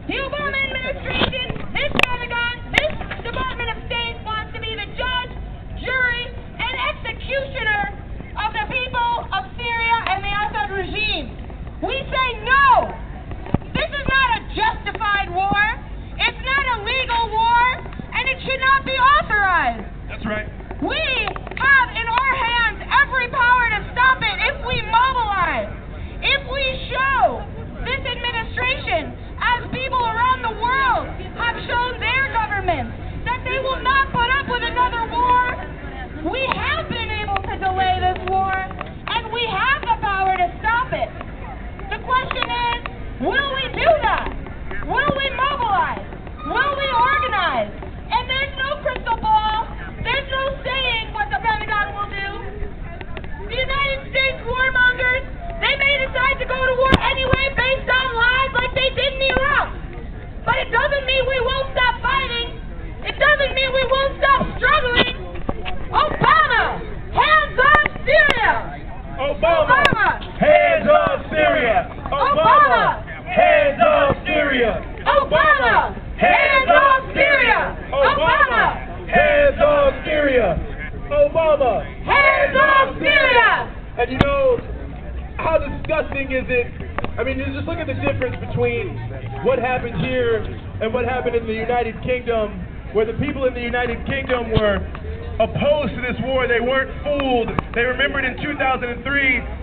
The Obama administration, this Pentagon, this Department of State wants to be the judge, jury, and executioner of the people of Syria and the Assad regime. We say no. This is not a justified war. It's not a legal war, and it should not be authorized. That's right. We have in our hands every power to stop it if we mobilize. If we show this administration, as people around the world have shown their governments, that they will not put up with another war. We have been able to delay this war, and we have the power to stop it. The question is, will we do that? Will we mobilize? Will we organize? And there's no crystal ball. There's no saying what the Pentagon will do. The United States warmongers, they may decide to go to war anyway based on lies like they did in Iraq. But it doesn't mean we won't stop fighting. It doesn't mean we won't stop struggling. Obama, hands off Syria! Obama, hands off Syria! Obama, hands off Syria! Obama, hands off Syria! Obama, hands off Syria! Obama, hands off Syria! And you know, how disgusting is it? I mean, you just look at the difference between what happened here and what happened in the United Kingdom, where the people in the United Kingdom were opposed to this war. They weren't fooled. They remembered in 2003,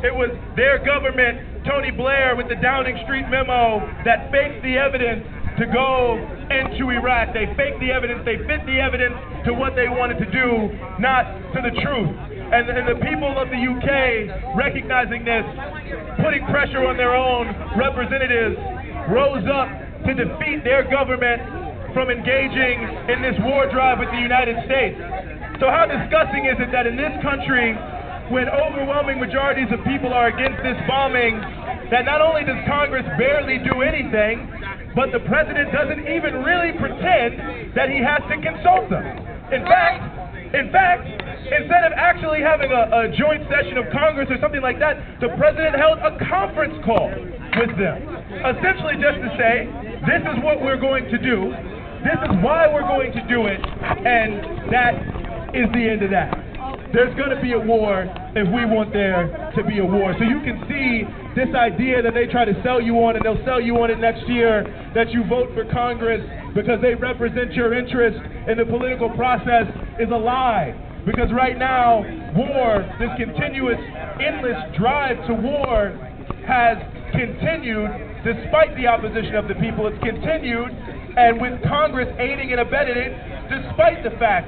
it was their government, Tony Blair, with the Downing Street memo that faked the evidence to go into Iraq. They faked the evidence. They fit the evidence to what they wanted to do, not to the truth. And the people of the UK, recognizing this, putting pressure on their own representatives, rose up to defeat their government from engaging in this war drive with the United States. So how disgusting is it that in this country, when overwhelming majorities of people are against this bombing, that not only does Congress barely do anything, but the president doesn't even really pretend that he has to consult them. In fact, instead of actually having a joint session of Congress or something like that, the president held a conference call with them, essentially just to say, this is what we're going to do, this is why we're going to do it, and that is the end of that. There's going to be a war if we want there to be a war. So you can see this idea that they try to sell you on, and they'll sell you on it next year, that you vote for Congress because they represent your interest in the political process, is a lie. Because right now, war, this continuous, endless drive to war has continued despite the opposition of the people. It's continued, and with Congress aiding and abetting it, despite the fact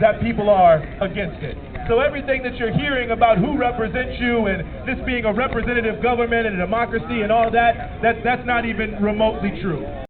that people are against it. So everything that you're hearing about who represents you and this being a representative government and a democracy and all that, that's not even remotely true.